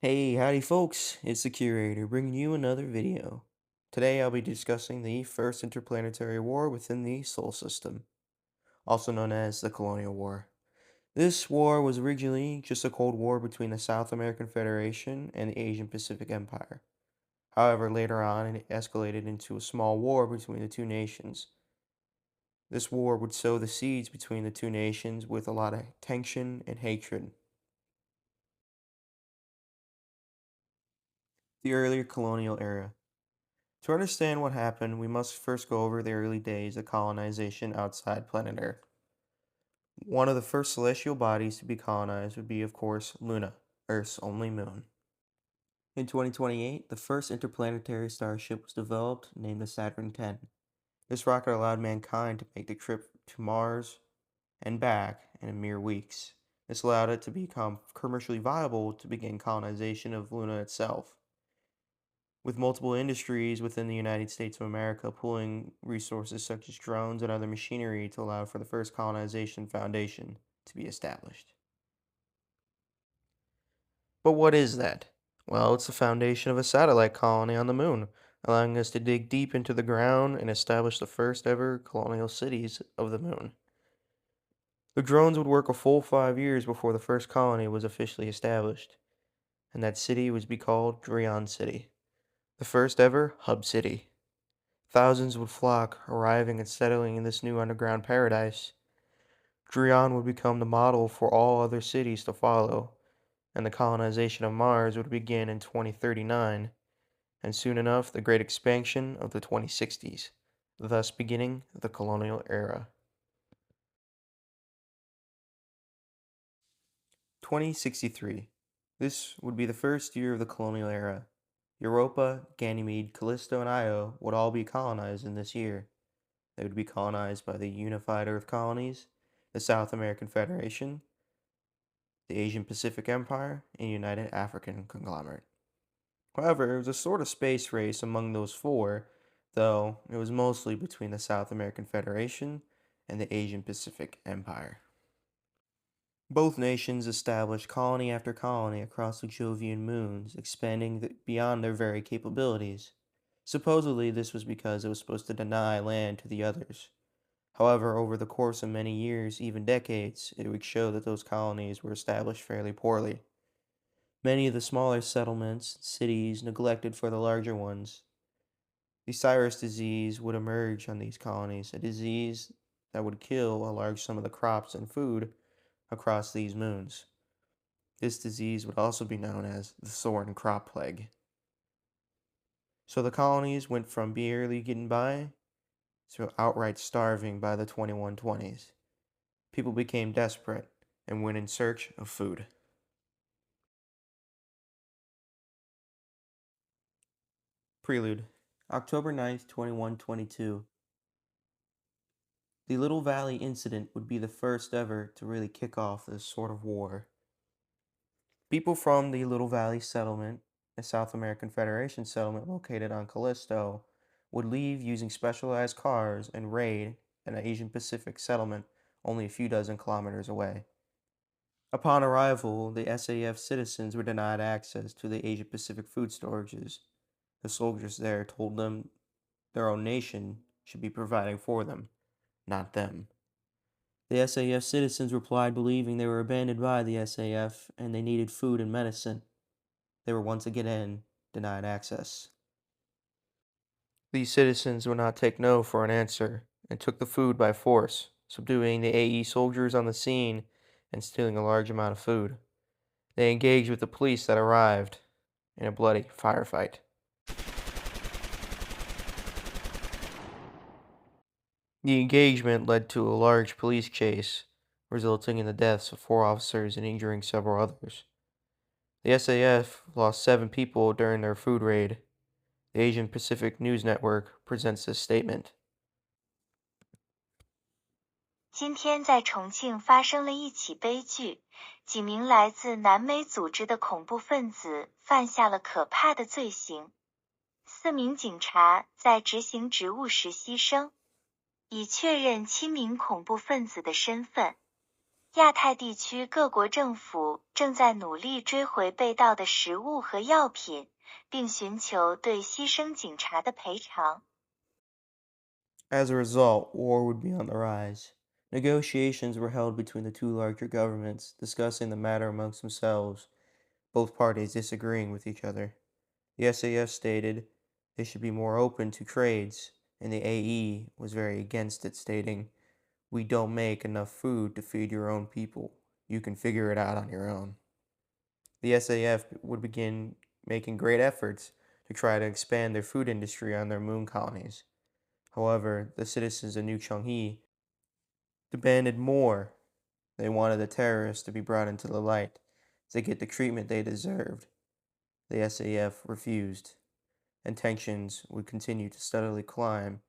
Hey, howdy folks, it's the curator bringing you another video. Today I'll be discussing the first interplanetary war within the Sol system, also known as the Colonial War. This war was originally just a Cold War between the South American Federation and the Asian Pacific Empire. However, later on it escalated into a small war between the two nations. This war would sow the seeds between the two nations with a lot of tension and hatred. The earlier colonial era. To understand what happened, we must first go over the early days of colonization outside planet Earth. One of the first celestial bodies to be colonized would be, of course, Luna, Earth's only moon. In 2028, the first interplanetary starship was developed, named the Saturn X. This rocket allowed mankind to make the trip to Mars and back in mere weeks. This allowed it to become commercially viable to begin colonization of Luna itself, with multiple industries within the United States of America pooling resources such as drones and other machinery to allow for the first colonization foundation to be established. But what is that? Well, it's the foundation of a satellite colony on the moon, allowing us to dig deep into the ground and establish the first ever colonial cities of the moon. The drones would work a full 5 years before the first colony was officially established, and that city was be called Drion City, the first ever hub city. Thousands would flock, arriving and settling in this new underground paradise. Drion would become the model for all other cities to follow, and the colonization of Mars would begin in 2039, and soon enough the great expansion of the 2060s, thus beginning the colonial era. 2063. This would be the first year of the colonial era. Europa, Ganymede, Callisto, and Io would all be colonized in this year. They would be colonized by the Unified Earth Colonies, the South American Federation, the Asian Pacific Empire, and United African Conglomerate. However, it was a sort of space race among those four, though it was mostly between the South American Federation and the Asian Pacific Empire. Both nations established colony after colony across the Jovian moons, expanding beyond their very capabilities. Supposedly, this was because it was supposed to deny land to the others. However, over the course of many years, even decades, it would show that those colonies were established fairly poorly. Many of the smaller settlements, cities, neglected for the larger ones. The Cyrus disease would emerge on these colonies, a disease that would kill a large sum of the crops and food across these moons. This disease would also be known as the Soren crop plague. So the colonies went from barely getting by to outright starving by the 2120s. People became desperate and went in search of food. Prelude. October 9th, 2122. The Little Valley incident would be the first ever to really kick off this sort of war. People from the Little Valley settlement, a South American Federation settlement located on Callisto, would leave using specialized cars and raid an Asian Pacific settlement only a few dozen kilometers away. Upon arrival, the SAF citizens were denied access to the Asia Pacific food storages. The soldiers there told them their own nation should be providing for them, not them. The SAF citizens replied believing they were abandoned by the SAF and they needed food and medicine. They were once again denied access. These citizens would not take no for an answer and took the food by force, subduing the AE soldiers on the scene and stealing a large amount of food. They engaged with the police that arrived in a bloody firefight. The engagement led to a large police chase, resulting in the deaths of 4 officers and injuring several others. The SAF lost 7 people during their food raid. The Asian Pacific News Network presents this statement. 今天在重庆发生了一起悲剧，几名来自南美组织的恐怖分子犯下了可怕的罪行。4名警察在执行职务时牺牲，已确认7名恐怖分子的身份。亚太地区各国政府正在努力追回被盗的食物和药品，并寻求对牺牲警察的赔偿。As a result, war would be on the rise. Negotiations were held between the two larger governments, discussing the matter amongst themselves, both parties disagreeing with each other. The SAF stated they should be more open to trades, and the AE was very against it, stating, "We don't make enough food to feed your own people. You can figure it out on your own." The SAF would begin making great efforts to try to expand their food industry on their moon colonies. However, the citizens of New Chonghi demanded more. They wanted the terrorists to be brought into the light to get the treatment they deserved. The SAF refused, and tensions would continue to steadily climb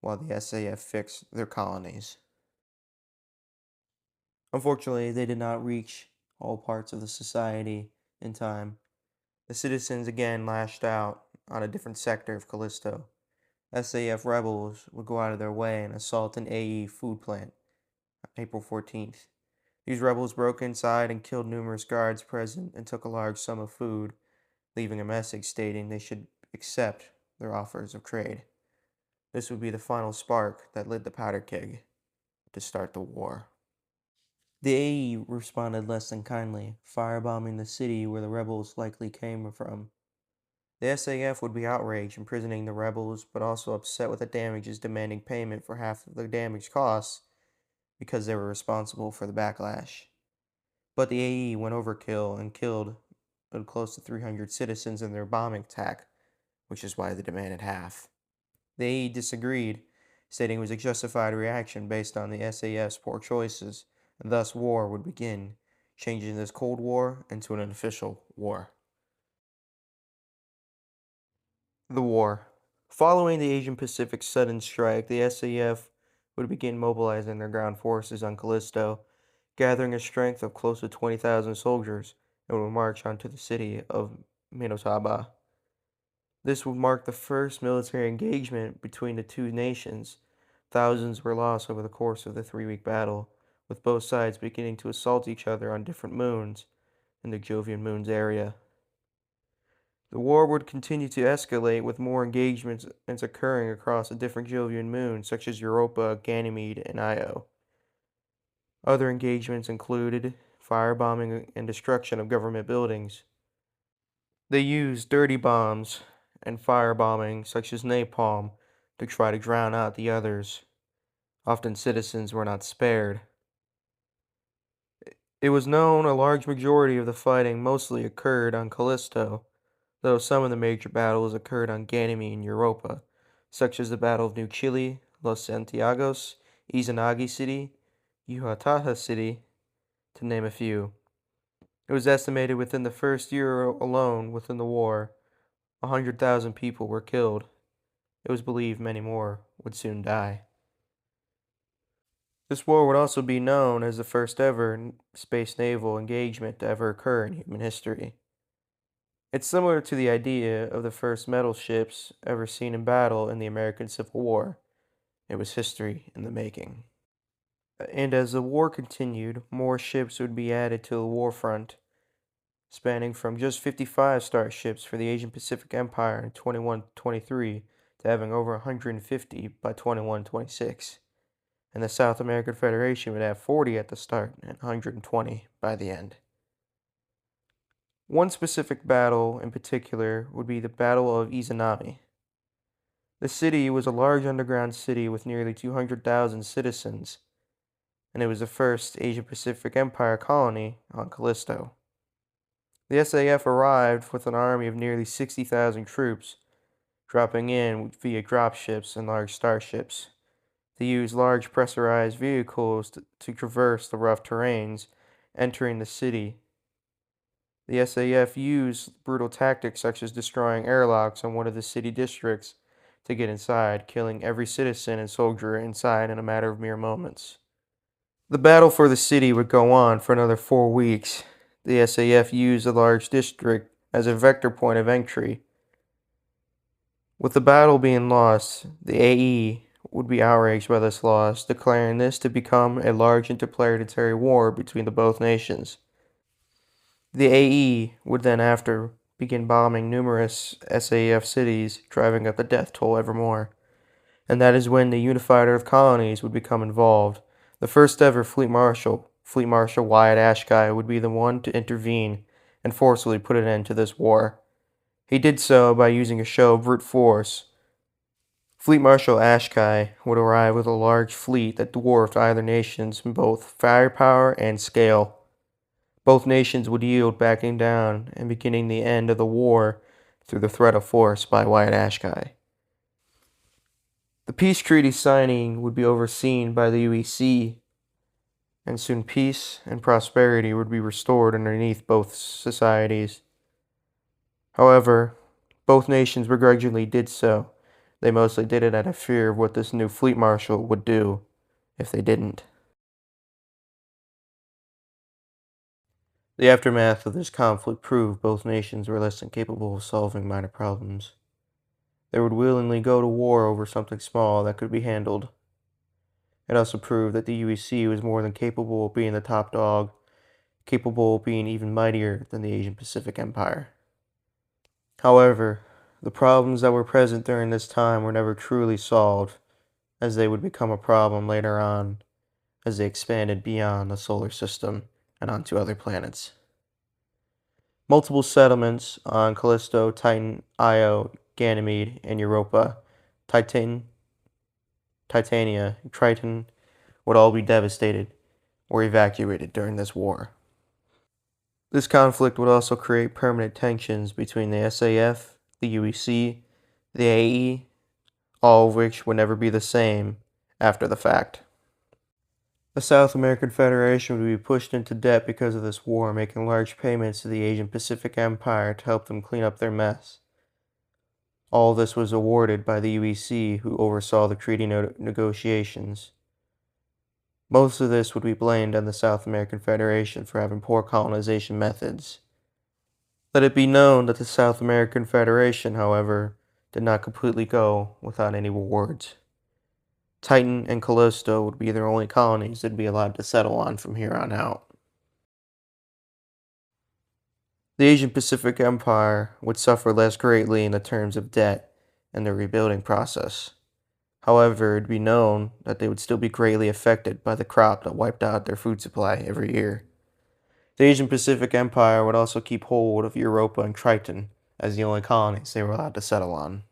while the SAF fixed their colonies. Unfortunately, they did not reach all parts of the society in time. The citizens again lashed out on a different sector of Callisto. SAF rebels would go out of their way and assault an AE food plant on April 14th. These rebels broke inside and killed numerous guards present and took a large sum of food, leaving a message stating they should accept their offers of trade. This would be the final spark that lit the powder keg to start the war. The AE responded less than kindly, firebombing the city where the rebels likely came from. The SAF would be outraged, imprisoning the rebels, but also upset with the damages, demanding payment for half of the damage costs because they were responsible for the backlash. But the AE went overkill and killed close to 300 citizens in their bombing attack, which is why they demanded half. The AE disagreed, stating it was a justified reaction based on the SAF's poor choices, and thus war would begin, changing this Cold War into an official war. The war. Following the Asian Pacific sudden strike, the SAF would begin mobilizing their ground forces on Callisto, gathering a strength of close to 20,000 soldiers, and would march onto the city of Minotaba. This would mark the first military engagement between the two nations. Thousands were lost over the course of the 3-week battle, with both sides beginning to assault each other on different moons in the Jovian Moons area. The war would continue to escalate with more engagements occurring across the different Jovian moons such as Europa, Ganymede, and Io. Other engagements included firebombing and destruction of government buildings. They used dirty bombs and firebombing such as napalm to try to drown out the others. Often citizens were not spared. It was known a large majority of the fighting mostly occurred on Callisto, though some of the major battles occurred on Ganymede and Europa, such as the Battle of New Chile, Los Santiagos, Izanagi City, Yuhataha City, to name a few. It was estimated within the first year alone within the war, 100,000 people were killed. It was believed many more would soon die. This war would also be known as the first ever space naval engagement to ever occur in human history. It's similar to the idea of the first metal ships ever seen in battle in the American Civil War. It was history in the making. And as the war continued, more ships would be added to the war front, spanning from just 55 starships for the Asian Pacific Empire in 2123 to having over 150 by 2126. And the South American Federation would have 40 at the start and 120 by the end. One specific battle in particular would be the Battle of Izanami. The city was a large underground city with nearly 200,000 citizens, and it was the first Asia Pacific Empire colony on Callisto. The SAF arrived with an army of nearly 60,000 troops, dropping in via dropships and large starships. They used large pressurized vehicles to traverse the rough terrains, entering the city. The SAF used brutal tactics such as destroying airlocks in one of the city districts to get inside, killing every citizen and soldier inside in a matter of mere moments. The battle for the city would go on for another 4 weeks. The SAF used a large district as a vector point of entry. With the battle being lost, the AE would be outraged by this loss, declaring this to become a large interplanetary war between the both nations. The AE would then after begin bombing numerous SAF cities, driving up the death toll ever more. And that is when the Unified Earth Colonies would become involved. The first ever Fleet Marshal Wyatt Ashkai, would be the one to intervene and forcibly put an end to this war. He did so by using a show of brute force. Fleet Marshal Ashkai would arrive with a large fleet that dwarfed either nations in both firepower and scale. Both nations would yield, backing down and beginning the end of the war through the threat of force by Wyatt Ashkai. The peace treaty signing would be overseen by the UEC, and soon peace and prosperity would be restored underneath both societies. However, both nations begrudgingly did so. They mostly did it out of fear of what this new fleet marshal would do if they didn't. The aftermath of this conflict proved both nations were less than capable of solving minor problems. They would willingly go to war over something small that could be handled. It also proved that the UEC was more than capable of being the top dog, capable of being even mightier than the Asian Pacific Empire. However, the problems that were present during this time were never truly solved, as they would become a problem later on as they expanded beyond the solar system and onto other planets. Multiple settlements on Callisto, Titan, Io, Ganymede, and Europa, Titania, Triton, would all be devastated or evacuated during this war. This conflict would also create permanent tensions between the SAF, the UEC, the AE, all of which would never be the same after the fact. The South American Federation would be pushed into debt because of this war, making large payments to the Asian Pacific Empire to help them clean up their mess. All this was awarded by the UEC, who oversaw the treaty negotiations. Most of this would be blamed on the South American Federation for having poor colonization methods. Let it be known that the South American Federation, however, did not completely go without any rewards. Titan and Callisto would be their only colonies they'd be allowed to settle on from here on out. The Asian Pacific Empire would suffer less greatly in the terms of debt and the rebuilding process. However, it'd be known that they would still be greatly affected by the crop that wiped out their food supply every year. The Asian Pacific Empire would also keep hold of Europa and Triton as the only colonies they were allowed to settle on.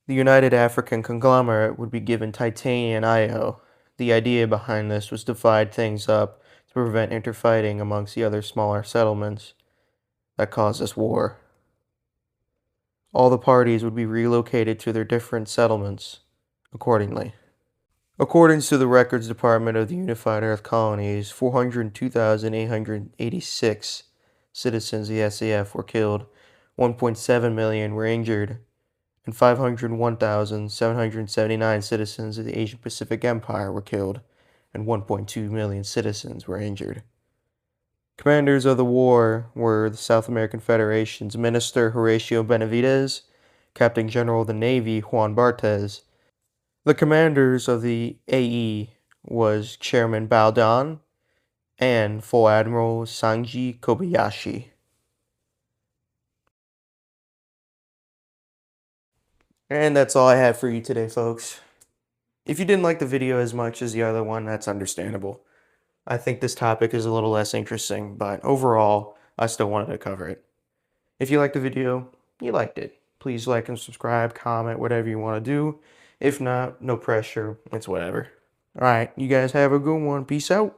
The United African Conglomerate would be given Titania and Io. The idea behind this was to divide things up to prevent interfighting amongst the other smaller settlements that caused this war. All the parties would be relocated to their different settlements accordingly. According to the Records Department of the Unified Earth Colonies, 402,886 citizens of the SAF were killed, 1.7 million were injured, and 501,779 citizens of the Asian Pacific Empire were killed, and 1.2 million citizens were injured. Commanders of the war were the South American Federation's Minister Horatio Benavides, Captain General of the Navy Juan Barthez. The commanders of the AE was Chairman Baldon and Full Admiral Sanji Kobayashi. And that's all I have for you today, folks. If you didn't like the video as much as the other one, that's understandable. I think this topic is a little less interesting, but overall, I still wanted to cover it. If you liked the video, you liked it. Please like and subscribe, comment, whatever you want to do. If not, no pressure. It's whatever. Alright, you guys have a good one. Peace out.